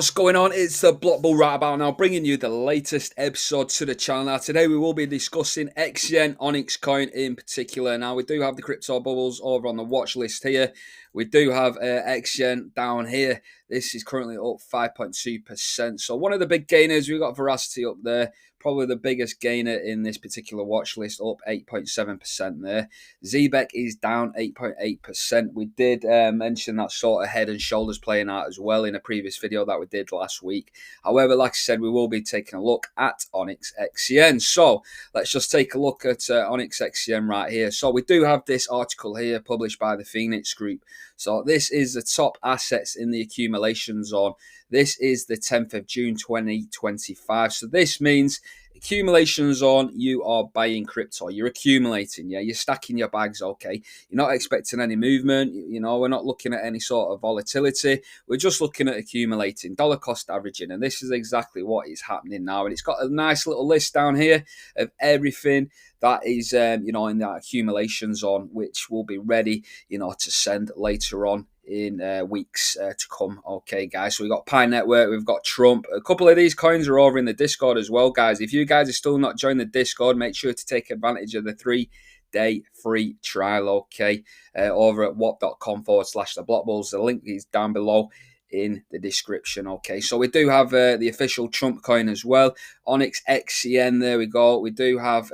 What's going on? It's the Block Bull right about now, bringing you the latest episode to the channel. Now, today we will be discussing Xcn Onyx coin in particular. Now, we do have the crypto bubbles over on the watch list here. We do have Xcn down here. This is currently up 5.2%. So one of the big gainers, we've got Veracity up there. Probably the biggest gainer in this particular watch list, up 8.7% there. Zbec is down 8.8%. We did mention that sort of head and shoulders playing out as well in a previous video that we did last week. However, like I said, we will be taking a look at Onyx XCN. So let's just take a look at Onyx XCN right here. So we do have this article here published by the Phoenix Group. So this is the top assets in the accumulation zone. This is the 10th of June 2025. So this means accumulation zone, you are buying crypto, you're accumulating, yeah, you're stacking your bags, okay, you're not expecting any movement, you know, we're not looking at any sort of volatility, we're just looking at accumulating, dollar cost averaging, and this is exactly what is happening now. And it's got a nice little list down here of everything that is you know, in that accumulation zone, which will be ready, you know, to send later on in weeks to come. Okay, guys, so we've got Pi Network, we've got Trump. A couple of these coins are over in the Discord as well, guys. If you guys are still not joined the Discord, make sure to take advantage of the 3-day free trial, okay, over at whop.com/theblockbulls. The link is down below in the description. Okay, so we do have the official Trump coin as well, Onyx XCN. There we go. We do have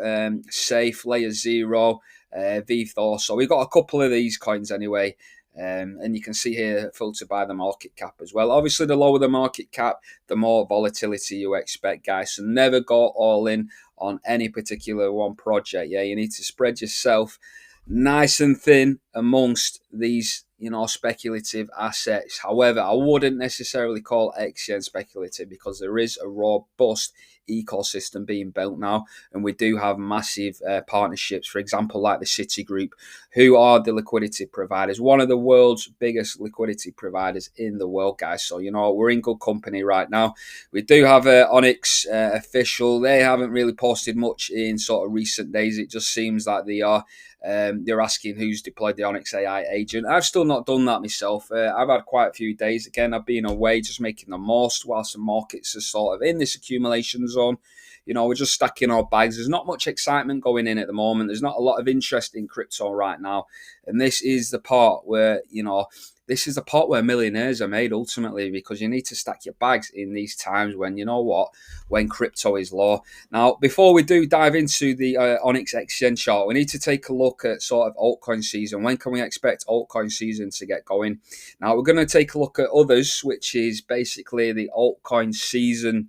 Safe, Layer Zero, VThor. So we've got a couple of these coins anyway. And you can see here filtered by the market cap as well. Obviously, the lower the market cap, the more volatility you expect, guys. So never go all in on any particular one project. Yeah, you need to spread yourself nice and thin amongst these, you know, speculative assets. However, I wouldn't necessarily call XCN speculative because there is a robust ecosystem being built now, and we do have massive partnerships, for example, like the Citigroup, who are the liquidity providers, one of the world's biggest liquidity providers in the world, guys. So, you know, we're in good company right now. We do have Onyx official. They haven't really posted much in sort of recent days. It just seems like they are they're asking who's deployed the Onyx AI agent. I've still not done that myself. I've had quite a few days. Again, I've been away just making the most whilst the markets are sort of in this accumulation zone. You know, we're just stacking our bags. There's not much excitement going in at the moment. There's not a lot of interest in crypto right now. And this is the part where, you know, this is the part where millionaires are made ultimately, because you need to stack your bags in these times when, you know what, when crypto is low. Now, before we do dive into the Onyx XCN chart, we need to take a look at sort of altcoin season. When can we expect altcoin season to get going? Now, we're going to take a look at others, which is basically the altcoin season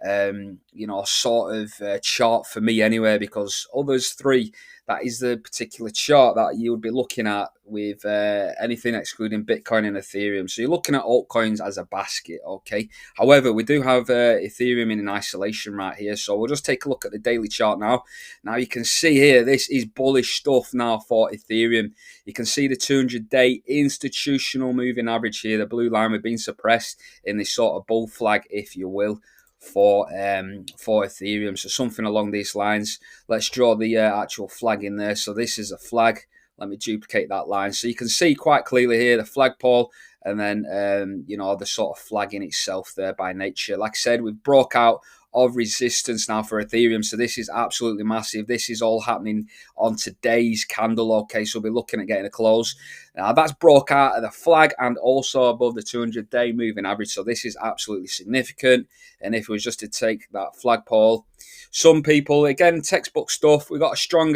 you know, sort of chart for me anyway, because others three, that is the particular chart that you would be looking at with anything excluding Bitcoin and Ethereum. So you're looking at altcoins as a basket, okay? However, we do have Ethereum in isolation right here. So we'll just take a look at the daily chart now. Now you can see here, this is bullish stuff now for Ethereum. You can see the 200-day institutional moving average here. The blue line, we've been suppressed in this sort of bull flag, if you will, for Ethereum. So something along these lines. Let's draw the actual flag in there. So this is a flag. Let me duplicate that line. So you can see quite clearly here the flagpole, and then you know, the sort of flag in itself there by nature. Like I said, we've broke out of resistance now for Ethereum. So this is absolutely massive. This is all happening on today's candle. Okay, so we'll be looking at getting a close. Now that's broke out of the flag and also above the 200-day moving average. So this is absolutely significant. And if it was just to take that flagpole, some people, again, textbook stuff, we've got a strong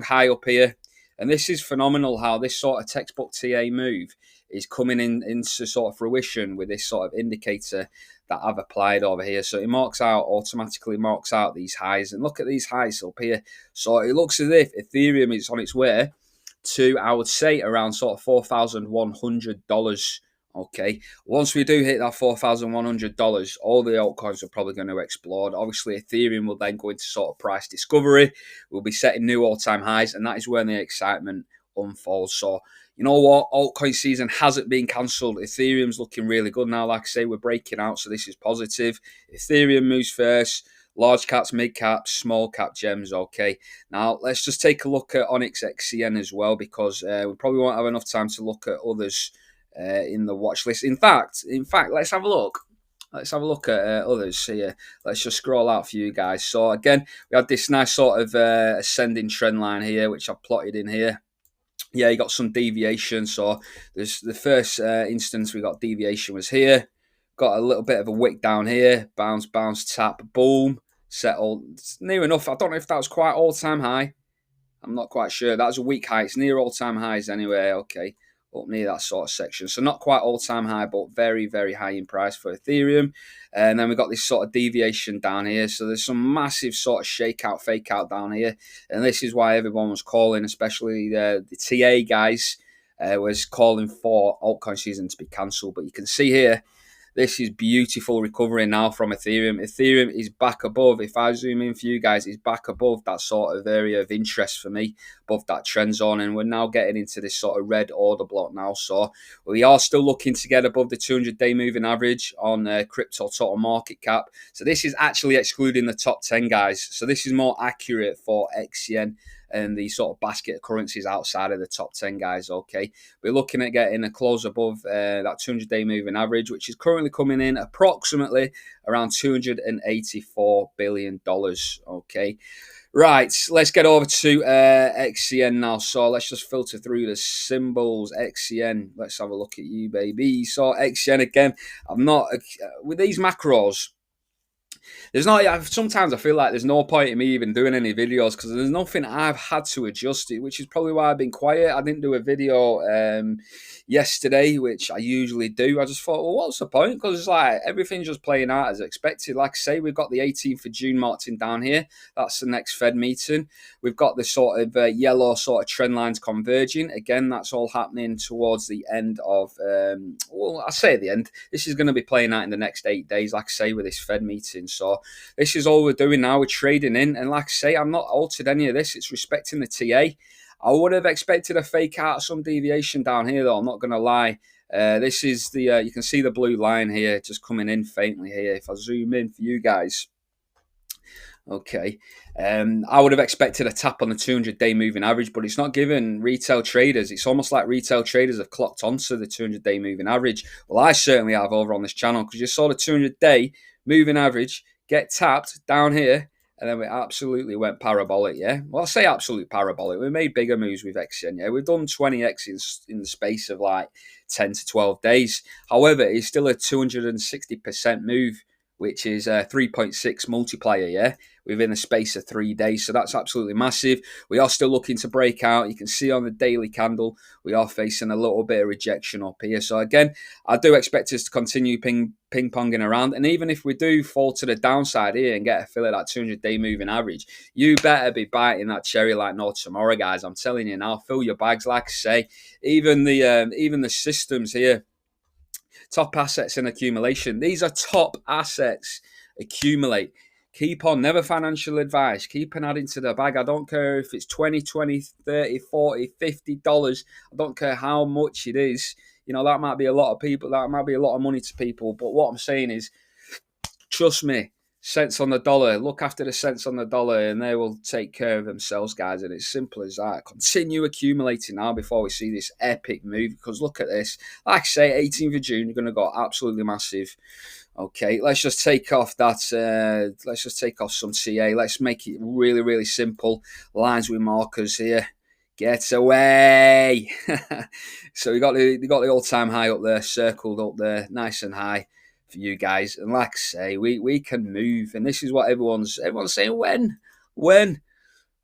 high up here. And this is phenomenal how this sort of textbook TA move is coming into sort of fruition with this sort of indicator that I've applied over here. So it automatically marks out these highs. And look at these highs up here. So it looks as if Ethereum is on its way to, I would say, around sort of $4,100. Okay, once we do hit that $4,100, all the altcoins are probably going to explode. Obviously, Ethereum will then go into sort of price discovery. We'll be setting new all-time highs, and that is when the excitement unfolds. So, you know what? Altcoin season hasn't been cancelled. Ethereum's looking really good now. Like I say, we're breaking out, so this is positive. Ethereum moves first. Large caps, mid caps, small cap gems. Okay, now let's just take a look at Onyx XCN as well, because we probably won't have enough time to look at others in the watch list. In fact, let's have a look. Let's have a look at others here. Let's just scroll out for you guys. So again, we had this nice sort of ascending trend line here, which I've plotted in here. Yeah, you got some deviation. So there's the first instance we got deviation was here. Got a little bit of a wick down here. Bounce, bounce, tap, boom. Settled. It's near enough. I don't know if that was quite all-time high. I'm not quite sure. That was a weak high. It's near all-time highs anyway. Okay, up near that sort of section. So not quite all-time high, but very, very high in price for Ethereum. And then we've got this sort of deviation down here. So there's some massive sort of shakeout, fake out down here. And this is why everyone was calling, especially the TA guys, was calling for altcoin season to be cancelled. But you can see here, this is beautiful recovery now from Ethereum. Ethereum is back above. If I zoom in for you guys, it's back above that sort of area of interest for me, above that trend zone. And we're now getting into this sort of red order block now. So we are still looking to get above the 200-day moving average on crypto total market cap. So this is actually excluding the top 10 guys. So this is more accurate for Xcn and the sort of basket of currencies outside of the top 10 guys. Okay, we're looking at getting a close above that 200-day moving average, which is currently coming in approximately around $284 billion. Okay, right, let's get over to Xcn now. So let's just filter through the symbols. Xcn, let's have a look at you, baby. So Xcn again, I'm not with these macros. There's not. Sometimes I feel like there's no point in me even doing any videos because there's nothing I've had to adjust it, which is probably why I've been quiet. I didn't do a video yesterday, which I usually do. I just thought, well, what's the point? Because it's like everything's just playing out as expected. Like I say, we've got the 18th of June marked in down here. That's the next Fed meeting. We've got the sort of yellow sort of trend lines converging. Again, that's all happening towards the end of, well, I say the end. This is going to be playing out in the next 8 days, like I say, with this Fed meeting. So this is all we're doing now. We're trading in. And like I say, I'm not altered any of this. It's respecting the TA. I would have expected a fake out, some deviation down here, though. I'm not going to lie. This is the, you can see the blue line here just coming in faintly here. If I zoom in for you guys. Okay. I would have expected a tap on the 200-day moving average, but it's not given retail traders. It's almost like retail traders have clocked onto the 200-day moving average. Well, I certainly have over on this channel because you saw the 200-day moving average get tapped down here, and then we absolutely went parabolic, yeah? Well, I say absolute parabolic. We made bigger moves with Xcn, yeah? We've done 20x in the space of like 10 to 12 days. However, it's still a 260% move, which is a 3.6 multiplier, yeah? Within the space of 3 days. So that's absolutely massive. We are still looking to break out. You can see on the daily candle, we are facing a little bit of rejection up here. So again, I do expect us to continue ping-ponging around. And even if we do fall to the downside here and get a fill at that 200-day moving average, you better be biting that cherry like no tomorrow, guys. I'm telling you now, fill your bags. Like I say, even the systems here, top assets and accumulation. These are top assets. Accumulate. Keep on. Never financial advice. Keep on adding to the bag. I don't care if it's $20, $30, $40, $50. I don't care how much it is. You know, that might be a lot of people. That might be a lot of money to people. But what I'm saying is, trust me, cents on the dollar. Look after the cents on the dollar and they will take care of themselves, guys. And it's simple as that. Continue accumulating now before we see this epic move. Because look at this. Like I say, 18th of June, you're going to go absolutely massive. Okay, let's just take off that. Let's just take off some CA. Let's make it really, really simple. Lines with markers here. Get away. So we got the all-time high up there, circled up there, nice and high for you guys. And like I say, we can move. And this is what everyone's saying. When?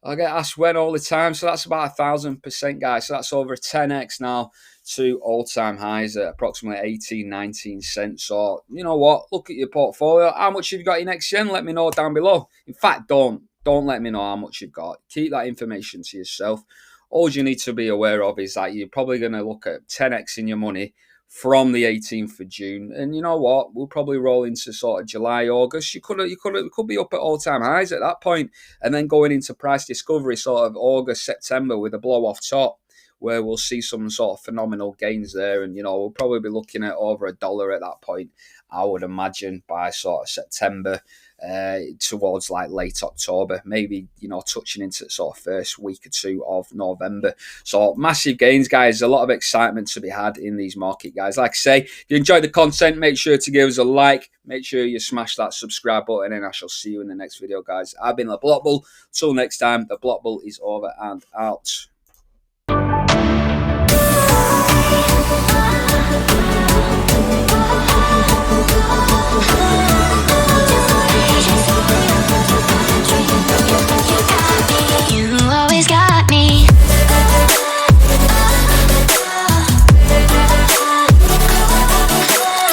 I get asked when all the time. So that's about 1,000%, guys. So that's over 10x now to all-time highs at approximately 18, 19 cents. So, you know what? Look at your portfolio. How much have you got in Xcn? Let me know down below. In fact, don't let me know how much you've got. Keep that information to yourself. All you need to be aware of is that you're probably going to look at 10x in your money from the 18th of June. And you know what? We'll probably roll into sort of July, August. You could be up at all-time highs at that point, and then going into price discovery sort of August, September with a blow off top. where we'll see some sort of phenomenal gains there. And, we'll probably be looking at over $1 at that point, I would imagine, by sort of September. Towards like late October, maybe touching into sort of first week or two of November. So massive gains, guys. A lot of excitement to be had in these market, guys. Like I say, if you enjoyed the content, make sure to give us a like. Make sure you smash that subscribe button, and I shall see you in the next video, guys. I've been the Block Bull. Till next time, the Block Bull is over and out.